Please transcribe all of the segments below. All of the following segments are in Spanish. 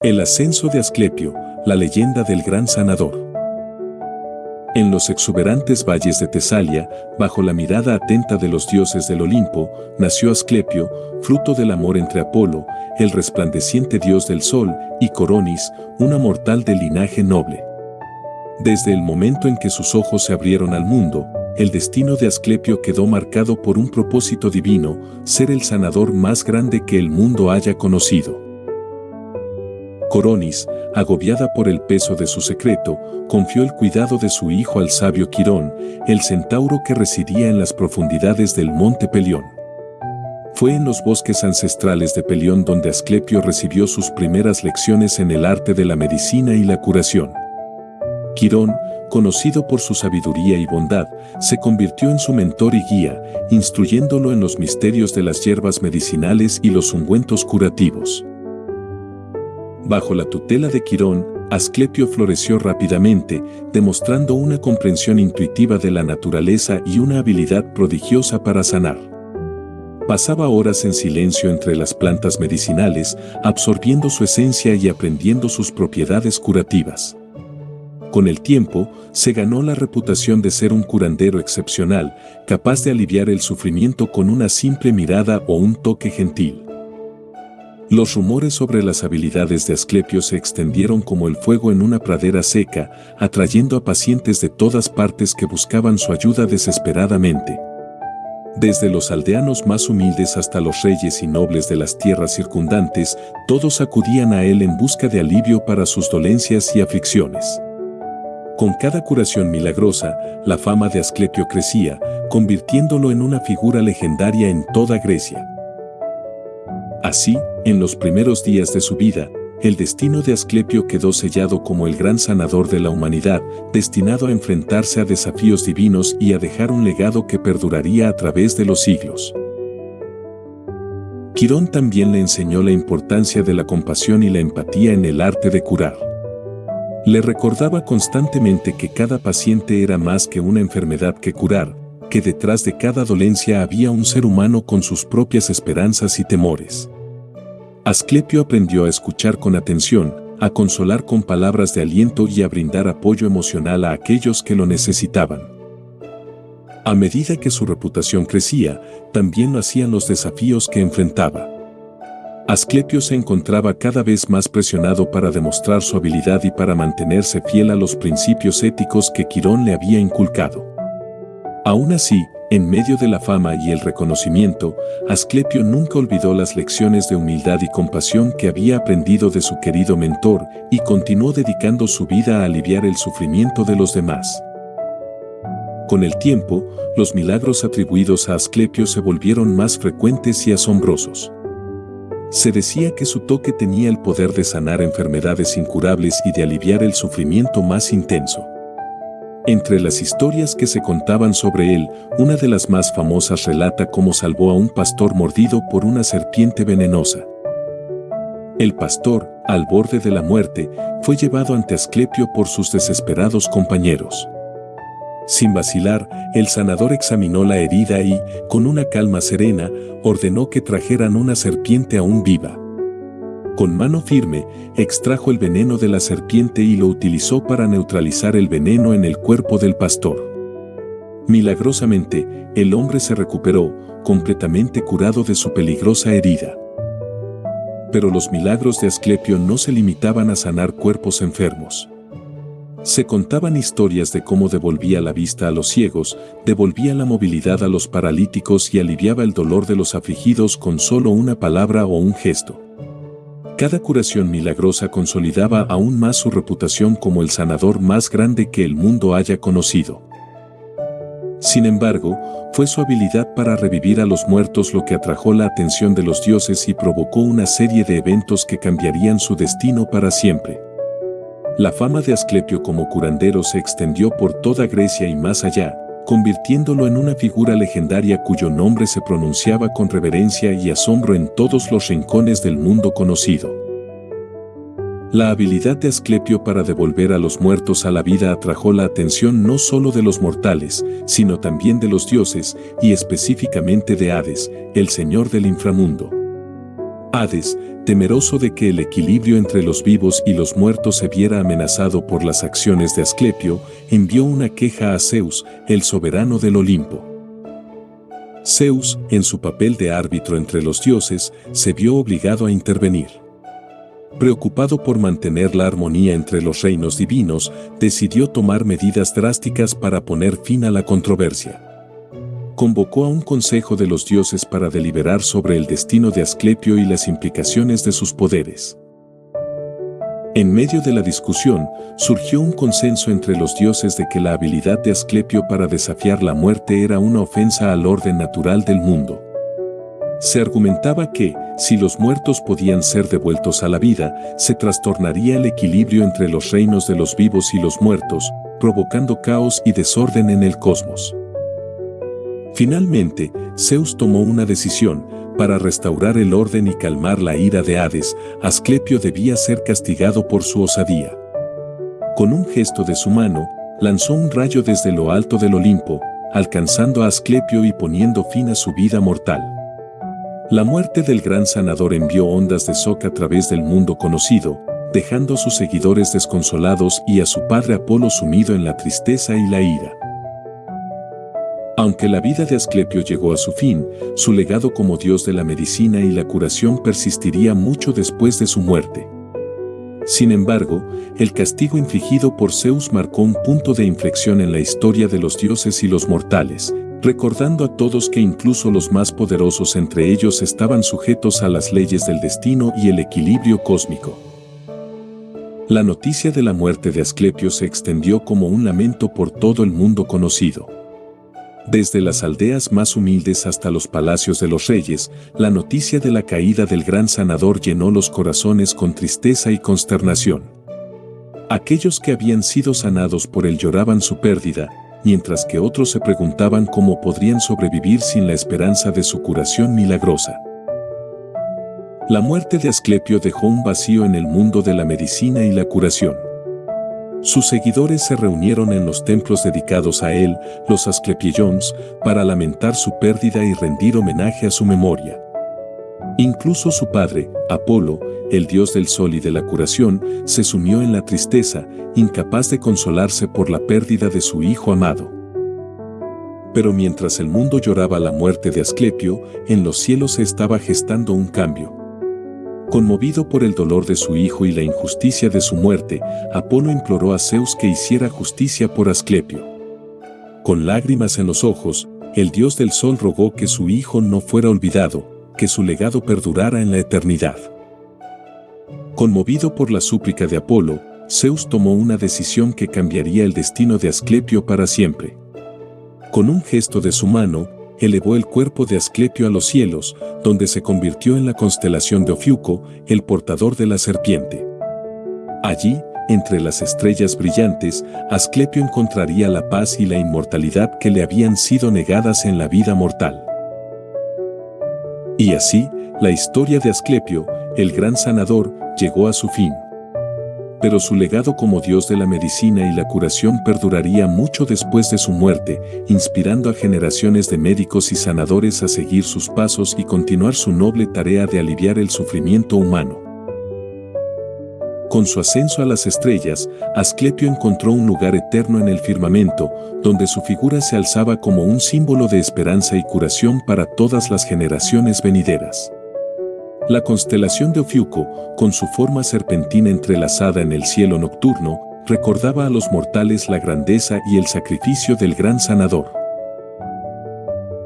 El ascenso de Asclepio, la leyenda del gran sanador. En los exuberantes valles de Tesalia, bajo la mirada atenta de los dioses del Olimpo, nació Asclepio, fruto del amor entre Apolo, el resplandeciente dios del sol, y Coronis, una mortal del linaje noble. Desde el momento en que sus ojos se abrieron al mundo, el destino de Asclepio quedó marcado por un propósito divino, ser el sanador más grande que el mundo haya conocido. Coronis, agobiada por el peso de su secreto, confió el cuidado de su hijo al sabio Quirón, el centauro que residía en las profundidades del monte Pelión. Fue en los bosques ancestrales de Pelión donde Asclepio recibió sus primeras lecciones en el arte de la medicina y la curación. Quirón, conocido por su sabiduría y bondad, se convirtió en su mentor y guía, instruyéndolo en los misterios de las hierbas medicinales y los ungüentos curativos. Bajo la tutela de Quirón, Asclepio floreció rápidamente, demostrando una comprensión intuitiva de la naturaleza y una habilidad prodigiosa para sanar. Pasaba horas en silencio entre las plantas medicinales, absorbiendo su esencia y aprendiendo sus propiedades curativas. Con el tiempo, se ganó la reputación de ser un curandero excepcional, capaz de aliviar el sufrimiento con una simple mirada o un toque gentil. Los rumores sobre las habilidades de Asclepio se extendieron como el fuego en una pradera seca, atrayendo a pacientes de todas partes que buscaban su ayuda desesperadamente. Desde los aldeanos más humildes hasta los reyes y nobles de las tierras circundantes, todos acudían a él en busca de alivio para sus dolencias y aflicciones. Con cada curación milagrosa, la fama de Asclepio crecía, convirtiéndolo en una figura legendaria en toda Grecia. Así, en los primeros días de su vida, el destino de Asclepio quedó sellado como el gran sanador de la humanidad, destinado a enfrentarse a desafíos divinos y a dejar un legado que perduraría a través de los siglos. Quirón también le enseñó la importancia de la compasión y la empatía en el arte de curar. Le recordaba constantemente que cada paciente era más que una enfermedad que curar, que detrás de cada dolencia había un ser humano con sus propias esperanzas y temores. Asclepio aprendió a escuchar con atención, a consolar con palabras de aliento y a brindar apoyo emocional a aquellos que lo necesitaban. A medida que su reputación crecía, también lo hacían los desafíos que enfrentaba. Asclepio se encontraba cada vez más presionado para demostrar su habilidad y para mantenerse fiel a los principios éticos que Quirón le había inculcado. Aún así, en medio de la fama y el reconocimiento, Asclepio nunca olvidó las lecciones de humildad y compasión que había aprendido de su querido mentor y continuó dedicando su vida a aliviar el sufrimiento de los demás. Con el tiempo, los milagros atribuidos a Asclepio se volvieron más frecuentes y asombrosos. Se decía que su toque tenía el poder de sanar enfermedades incurables y de aliviar el sufrimiento más intenso. Entre las historias que se contaban sobre él, una de las más famosas relata cómo salvó a un pastor mordido por una serpiente venenosa. El pastor, al borde de la muerte, fue llevado ante Asclepio por sus desesperados compañeros. Sin vacilar, el sanador examinó la herida y, con una calma serena, ordenó que trajeran una serpiente aún viva. Con mano firme, extrajo el veneno de la serpiente y lo utilizó para neutralizar el veneno en el cuerpo del pastor. Milagrosamente, el hombre se recuperó, completamente curado de su peligrosa herida. Pero los milagros de Asclepio no se limitaban a sanar cuerpos enfermos. Se contaban historias de cómo devolvía la vista a los ciegos, devolvía la movilidad a los paralíticos y aliviaba el dolor de los afligidos con solo una palabra o un gesto. Cada curación milagrosa consolidaba aún más su reputación como el sanador más grande que el mundo haya conocido. Sin embargo, fue su habilidad para revivir a los muertos lo que atrajo la atención de los dioses y provocó una serie de eventos que cambiarían su destino para siempre. La fama de Asclepio como curandero se extendió por toda Grecia y más allá, convirtiéndolo en una figura legendaria cuyo nombre se pronunciaba con reverencia y asombro en todos los rincones del mundo conocido. La habilidad de Asclepio para devolver a los muertos a la vida atrajo la atención no solo de los mortales, sino también de los dioses, y específicamente de Hades, el señor del inframundo. Hades, temeroso de que el equilibrio entre los vivos y los muertos se viera amenazado por las acciones de Asclepio, envió una queja a Zeus, el soberano del Olimpo. Zeus, en su papel de árbitro entre los dioses, se vio obligado a intervenir. Preocupado por mantener la armonía entre los reinos divinos, decidió tomar medidas drásticas para poner fin a la controversia. Convocó a un consejo de los dioses para deliberar sobre el destino de Asclepio y las implicaciones de sus poderes. En medio de la discusión, surgió un consenso entre los dioses de que la habilidad de Asclepio para desafiar la muerte era una ofensa al orden natural del mundo. Se argumentaba que, si los muertos podían ser devueltos a la vida, se trastornaría el equilibrio entre los reinos de los vivos y los muertos, provocando caos y desorden en el cosmos. Finalmente, Zeus tomó una decisión. Para restaurar el orden y calmar la ira de Hades, Asclepio debía ser castigado por su osadía. Con un gesto de su mano, lanzó un rayo desde lo alto del Olimpo, alcanzando a Asclepio y poniendo fin a su vida mortal. La muerte del gran sanador envió ondas de shock a través del mundo conocido, dejando a sus seguidores desconsolados y a su padre Apolo sumido en la tristeza y la ira. Aunque la vida de Asclepio llegó a su fin, su legado como dios de la medicina y la curación persistiría mucho después de su muerte. Sin embargo, el castigo infligido por Zeus marcó un punto de inflexión en la historia de los dioses y los mortales, recordando a todos que incluso los más poderosos entre ellos estaban sujetos a las leyes del destino y el equilibrio cósmico. La noticia de la muerte de Asclepio se extendió como un lamento por todo el mundo conocido. Desde las aldeas más humildes hasta los palacios de los reyes, la noticia de la caída del gran sanador llenó los corazones con tristeza y consternación. Aquellos que habían sido sanados por él lloraban su pérdida, mientras que otros se preguntaban cómo podrían sobrevivir sin la esperanza de su curación milagrosa. La muerte de Asclepio dejó un vacío en el mundo de la medicina y la curación. Sus seguidores se reunieron en los templos dedicados a él, los Asclepieions, para lamentar su pérdida y rendir homenaje a su memoria. Incluso su padre, Apolo, el dios del sol y de la curación, se sumió en la tristeza, incapaz de consolarse por la pérdida de su hijo amado. Pero mientras el mundo lloraba la muerte de Asclepio, en los cielos se estaba gestando un cambio. Conmovido por el dolor de su hijo y la injusticia de su muerte, Apolo imploró a Zeus que hiciera justicia por Asclepio. Con lágrimas en los ojos, el dios del sol rogó que su hijo no fuera olvidado, que su legado perdurara en la eternidad. Conmovido por la súplica de Apolo, Zeus tomó una decisión que cambiaría el destino de Asclepio para siempre. Con un gesto de su mano, elevó el cuerpo de Asclepio a los cielos, donde se convirtió en la constelación de Ofiuco, el portador de la serpiente. Allí, entre las estrellas brillantes, Asclepio encontraría la paz y la inmortalidad que le habían sido negadas en la vida mortal. Y así, la historia de Asclepio, el gran sanador, llegó a su fin. Pero su legado como dios de la medicina y la curación perduraría mucho después de su muerte, inspirando a generaciones de médicos y sanadores a seguir sus pasos y continuar su noble tarea de aliviar el sufrimiento humano. Con su ascenso a las estrellas, Asclepio encontró un lugar eterno en el firmamento, donde su figura se alzaba como un símbolo de esperanza y curación para todas las generaciones venideras. La constelación de Ofiuco, con su forma serpentina entrelazada en el cielo nocturno, recordaba a los mortales la grandeza y el sacrificio del gran sanador.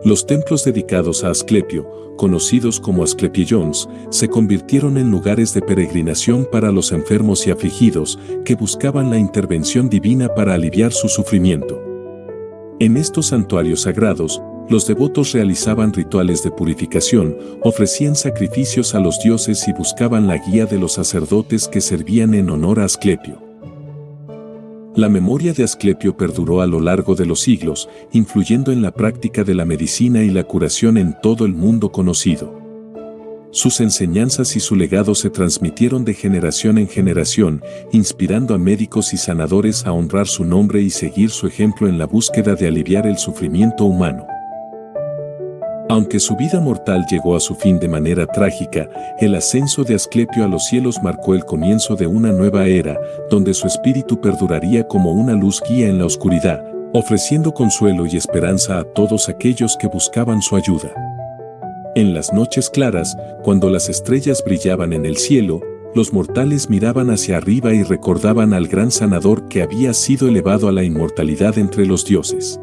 Los templos dedicados a Asclepio, conocidos como Asclepieions, se convirtieron en lugares de peregrinación para los enfermos y afligidos que buscaban la intervención divina para aliviar su sufrimiento. En estos santuarios sagrados, los devotos realizaban rituales de purificación, ofrecían sacrificios a los dioses y buscaban la guía de los sacerdotes que servían en honor a Asclepio. La memoria de Asclepio perduró a lo largo de los siglos, influyendo en la práctica de la medicina y la curación en todo el mundo conocido. Sus enseñanzas y su legado se transmitieron de generación en generación, inspirando a médicos y sanadores a honrar su nombre y seguir su ejemplo en la búsqueda de aliviar el sufrimiento humano. Aunque su vida mortal llegó a su fin de manera trágica, el ascenso de Asclepio a los cielos marcó el comienzo de una nueva era, donde su espíritu perduraría como una luz guía en la oscuridad, ofreciendo consuelo y esperanza a todos aquellos que buscaban su ayuda. En las noches claras, cuando las estrellas brillaban en el cielo, los mortales miraban hacia arriba y recordaban al gran sanador que había sido elevado a la inmortalidad entre los dioses.